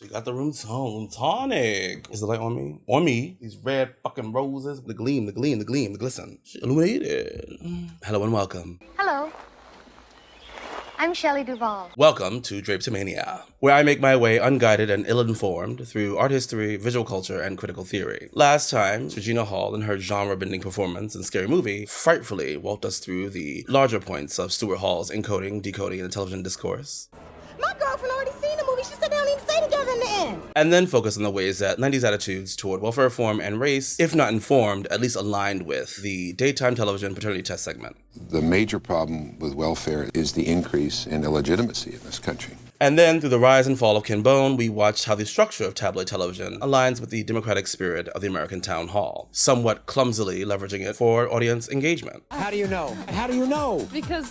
We got the room tonic. Is the light on me? On me. These red fucking roses. The gleam, the gleam, the gleam, the glisten. Illuminated. Hello and welcome. Hello. I'm Shelley Duvall. Welcome to Drapetomania, where I make my way unguided and ill-informed through art history, visual culture, and critical theory. Last time, Regina Hall, in her genre-bending performance in Scary Movie, frightfully walked us through the larger points of Stuart Hall's encoding, decoding, and television discourse. My girlfriend already seen the movie. She said they don't even stay together in the end. And then focus on the ways that 90s attitudes toward welfare reform and race, if not informed, at least aligned with the daytime television paternity test segment. The major problem with welfare is the increase in illegitimacy in this country. And then, through the rise and fall of Ken Bone, we watched how the structure of tabloid television aligns with the democratic spirit of the American town hall, somewhat clumsily leveraging it for audience engagement. How do you know? How do you know? Because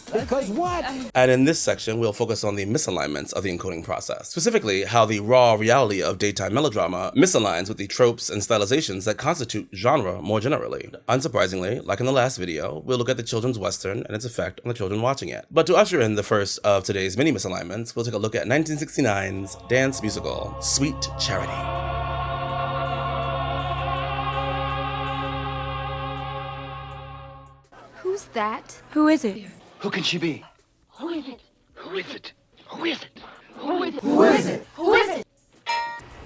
what? And in this section, we'll focus on the misalignments of the encoding process, specifically how the raw reality of daytime melodrama misaligns with the tropes and stylizations that constitute genre more generally. Unsurprisingly, like in the last video, we'll look at the children's western and its effect on the children watching it. But to usher in the first of today's mini misalignments, we'll take a look at 1969's dance musical, Sweet Charity. Who's that? who is it? Who can she be? Who is it? Who is it? Who is it? Who is it? Who is it? Who is it?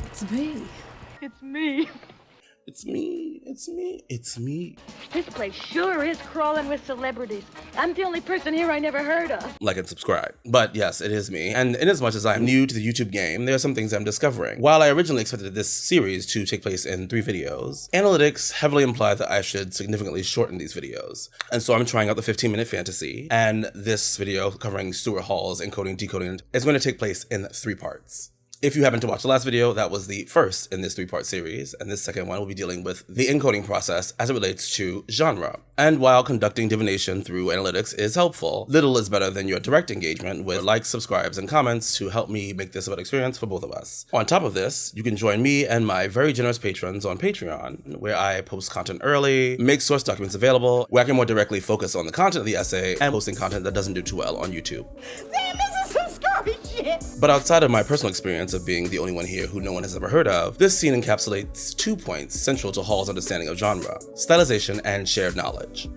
It's me. It's me. It's me, it's me, it's me. This place sure is crawling with celebrities. I'm the only person here I never heard of. Like and subscribe. But yes, it is me. And inasmuch as I'm new to the YouTube game, there are some things I'm discovering. While I originally expected this series to take place in 3 videos, analytics heavily imply that I should significantly shorten these videos. And so I'm trying out the 15-minute fantasy, and this video covering Stuart Hall's encoding, decoding is going to take place in 3 parts. If you happen to watch the last video, that was the first in this 3-part series, and this second one will be dealing with the encoding process as it relates to genre. And while conducting divination through analytics is helpful, little is better than your direct engagement with likes, subscribes, and comments to help me make this a better experience for both of us. On top of this, you can join me and my very generous patrons on Patreon, where I post content early, make source documents available, where I can more directly focus on the content of the essay, and posting content that doesn't do too well on YouTube. Damn, this is some scary shit. But outside of my personal experience of being the only one here who no one has ever heard of, this scene encapsulates 2 points central to Hall's understanding of genre: stylization and shared knowledge.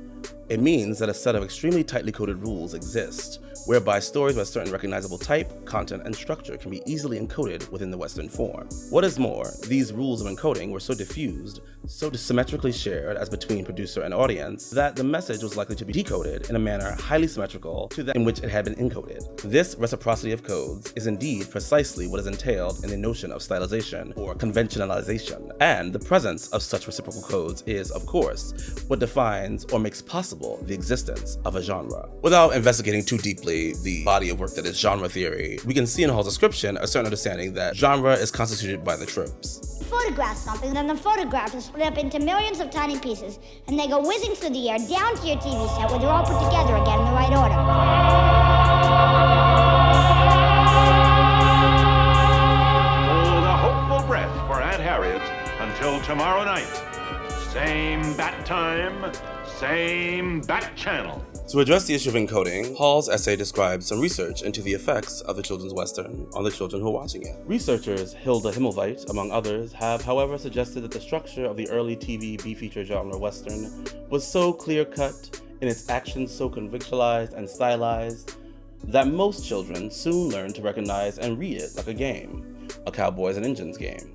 It means that a set of extremely tightly coded rules exist, whereby stories with a certain recognizable type, content, and structure can be easily encoded within the Western form. What is more, these rules of encoding were so diffused, so symmetrically shared as between producer and audience, that the message was likely to be decoded in a manner highly symmetrical to that in which it had been encoded. This reciprocity of codes is indeed precisely what is entailed in the notion of stylization or conventionalization, and the presence of such reciprocal codes is, of course, what defines or makes possible the existence of a genre. Without investigating too deeply the body of work that is genre theory, we can see in Hall's description a certain understanding that genre is constituted by the tropes. Photograph something, then the photograph is split up into millions of tiny pieces, and they go whizzing through the air down to your TV set where they're all put together again in the right order. Hold a hopeful breath for Aunt Harriet until tomorrow night. Same bat time, same bat channel. To address the issue of encoding, Hall's essay describes some research into the effects of the children's western on the children who are watching it. Researchers Hilda Himmelweit, among others, have however suggested that the structure of the early TV B-feature genre western was so clear-cut, in its actions so convictualized and stylized, that most children soon learned to recognize and read it like a game, a Cowboys and Engines game,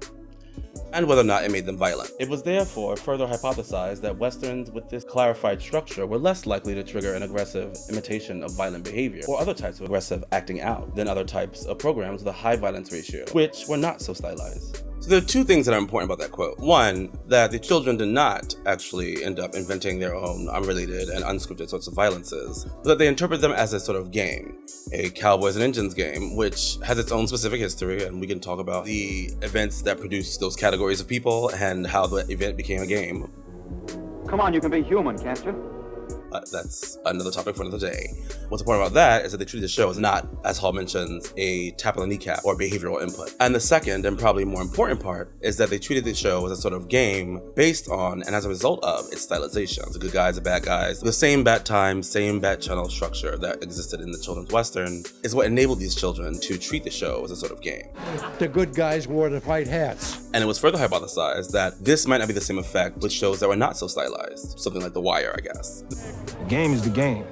and whether or not it made them violent. It was therefore further hypothesized that westerns with this clarified structure were less likely to trigger an aggressive imitation of violent behavior or other types of aggressive acting out than other types of programs with a high violence ratio, which were not so stylized. So there are 2 things that are important about that quote. One, that the children did not actually end up inventing their own unrelated and unscripted sorts of violences, but that they interpret them as a sort of game, a Cowboys and Engines game, which has its own specific history, and we can talk about the events that produced those categories of people and how the event became a game. Come on, you can be human, can't you? That's another topic for another day. What's important about that is that they treated the show as not, as Hall mentions, a tap on the kneecap or behavioral input. And the second and probably more important part is that they treated the show as a sort of game based on and as a result of its stylization. The good guys, the bad guys, the same bat time, same bat channel structure that existed in the children's Western is what enabled these children to treat the show as a sort of game. The good guys wore the white hats. And it was further hypothesized that this might not be the same effect with shows that were not so stylized, something like The Wire, I guess. The game is the game.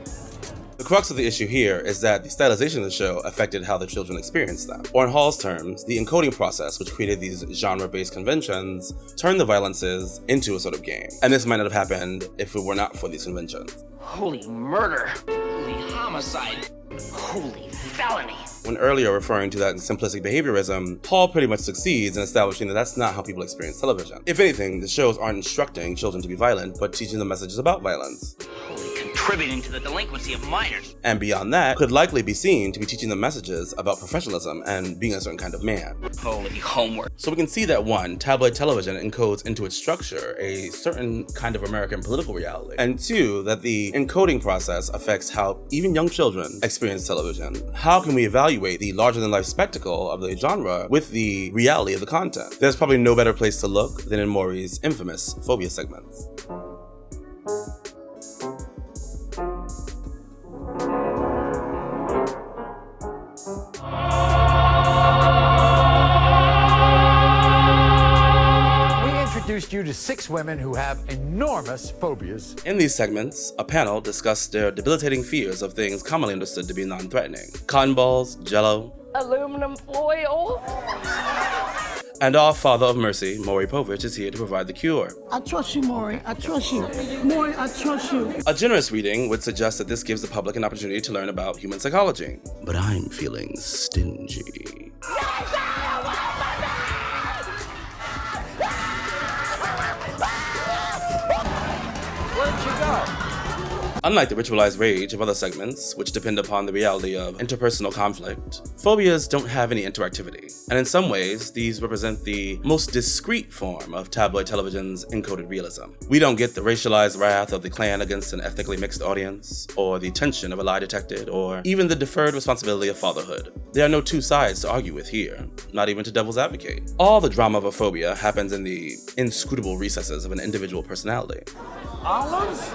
The crux of the issue here is that the stylization of the show affected how the children experienced them. Or in Hall's terms, the encoding process, which created these genre-based conventions, turned the violences into a sort of game. And this might not have happened if it were not for these conventions. Holy murder! Holy homicide! Holy felony! When earlier referring to that in simplistic behaviorism, Hall pretty much succeeds in establishing that that's not how people experience television. If anything, the shows aren't instructing children to be violent, but teaching them messages about violence. Contributing to the delinquency of minors. And beyond that, could likely be seen to be teaching them messages about professionalism and being a certain kind of man. Holy homework. So we can see that one, tabloid television encodes into its structure a certain kind of American political reality. And two, that the encoding process affects how even young children experience television. How can we evaluate the larger-than-life spectacle of the genre with the reality of the content? There's probably no better place to look than in Maury's infamous phobia segments. Introduced you to 6 women who have enormous phobias. In these segments, a panel discussed their debilitating fears of things commonly understood to be non-threatening. Cotton balls, jello, Aluminum foil. and our father of mercy, Maury Povich, is here to provide the cure. I trust you, Maury. I trust you. Maury, I trust you. A generous reading would suggest that this gives the public an opportunity to learn about human psychology. But I'm feeling stingy. Where'd you go? Unlike the ritualized rage of other segments, which depend upon the reality of interpersonal conflict, phobias don't have any interactivity. And in some ways, these represent the most discreet form of tabloid television's encoded realism. We don't get the racialized wrath of the Klan against an ethnically mixed audience, or the tension of a lie detected, or even the deferred responsibility of fatherhood. There are no two sides to argue with here, not even to devil's advocate. All the drama of a phobia happens in the inscrutable recesses of an individual personality. Olives?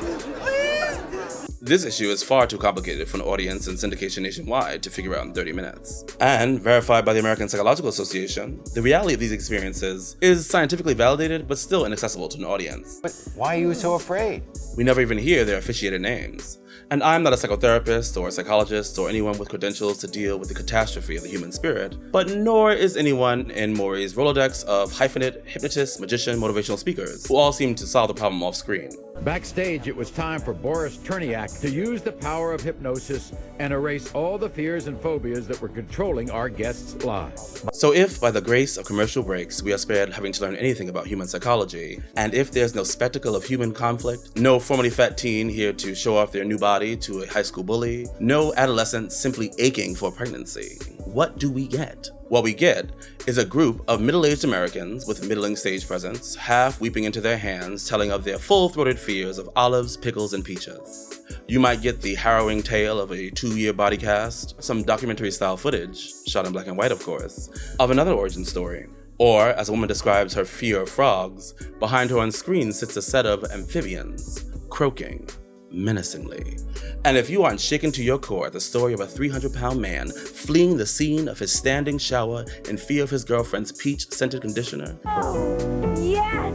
This issue is far too complicated for an audience and syndication nationwide to figure out in 30 minutes. And, verified by the American Psychological Association, the reality of these experiences is scientifically validated but still inaccessible to an audience. But why are you so afraid? We never even hear their officiated names. And I'm not a psychotherapist or a psychologist or anyone with credentials to deal with the catastrophe of the human spirit, but nor is anyone in Maury's Rolodex of hyphenate, hypnotist, magician, motivational speakers, who all seem to solve the problem off screen. Backstage, it was time for Boris Cherniak to use the power of hypnosis and erase all the fears and phobias that were controlling our guests' lives. So if, by the grace of commercial breaks, we are spared having to learn anything about human psychology, and if there's no spectacle of human conflict, no formerly fat teen here to show off their new body to a high school bully, no adolescent simply aching for pregnancy, what do we get? What we get is a group of middle-aged Americans with middling stage presence, half weeping into their hands, telling of their full-throated fears of olives, pickles, and peaches. You might get the harrowing tale of a 2-year body cast, some documentary-style footage, shot in black and white of course, of another origin story. Or, as a woman describes her fear of frogs, behind her on screen sits a set of amphibians, croaking menacingly. And if you aren't shaken to your core at the story of a 300-pound man fleeing the scene of his standing shower in fear of his girlfriend's peach-scented conditioner, Yes!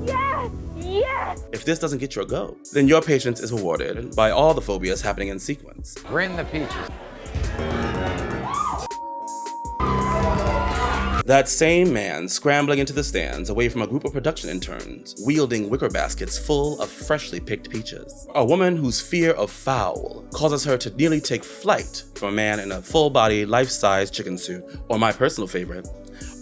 Yes! Yes! if this doesn't get your go, then your patience is rewarded by all the phobias happening in sequence. Grin the peaches. That same man scrambling into the stands away from a group of production interns, wielding wicker baskets full of freshly picked peaches. A woman whose fear of foul causes her to nearly take flight from a man in a full-body, life-size chicken suit. Or my personal favorite,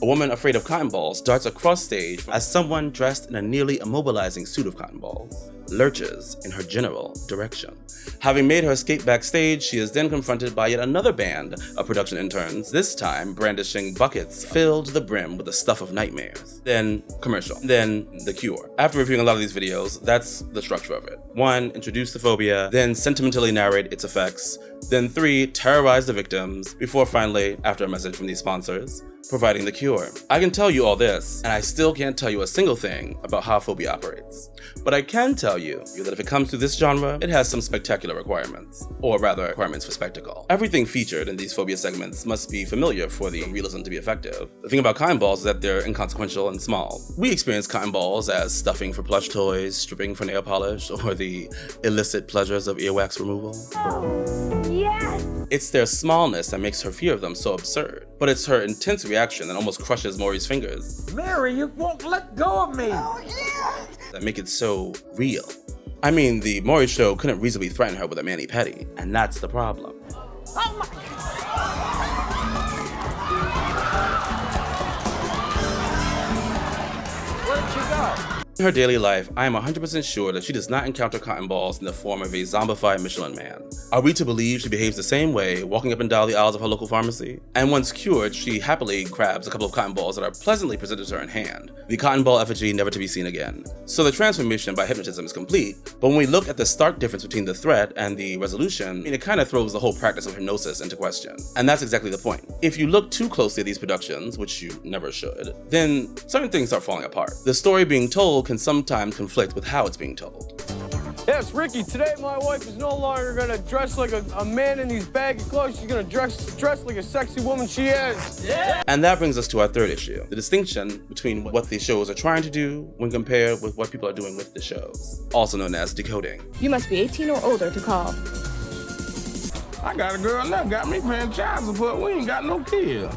a woman afraid of cotton balls darts across stage as someone dressed in a nearly immobilizing suit of cotton balls lurches in her general direction. Having made her escape backstage, she is then confronted by yet another band of production interns, this time brandishing buckets filled to the brim with the stuff of nightmares. then commercial, then the cure. After reviewing a lot of these videos, that's the structure of it. 1, introduce the phobia, then sentimentally narrate its effects, then 3, terrorize the victims, before finally, after a message from these sponsors, providing the cure. I can tell you all this, and I still can't tell you a single thing about how phobia operates. But I can tell you that if it comes to this genre, it has some spectacular requirements, or rather requirements for spectacle. Everything featured in these phobia segments must be familiar for the realism to be effective. The thing about cotton balls is that they're inconsequential and small. We experience cotton balls as stuffing for plush toys, stripping for nail polish, or the illicit pleasures of earwax removal. Oh, yes! It's their smallness that makes her fear of them so absurd, but it's her intense reaction that almost crushes Maury's fingers. Mary, you won't let go of me! That make it so real. I mean, the Maury show couldn't reasonably threaten her with a mani-pedi, and that's the problem. Oh my... Where'd she go? In her daily life, I am 100% sure that she does not encounter cotton balls in the form of a zombified Michelin man. Are we to believe she behaves the same way, walking up and down the aisles of her local pharmacy? And once cured, she happily grabs a couple of cotton balls that are pleasantly presented to her in hand, the cotton ball effigy never to be seen again. So the transformation by hypnotism is complete, but when we look at the stark difference between the threat and the resolution, it kind of throws the whole practice of hypnosis into question. And that's exactly the point. If you look too closely at these productions, which you never should, then certain things start falling apart. The story being told can sometimes conflict with how it's being told. Yes, Ricky, today my wife is no longer gonna dress like a man in these baggy clothes. She's gonna dress like a sexy woman she is. Yeah. And that brings us to our third issue, the distinction between what these shows are trying to do when compared with what people are doing with the shows, also known as decoding. You must be 18 or older to call. I got a girl now, got me paying child support. We ain't got no kids.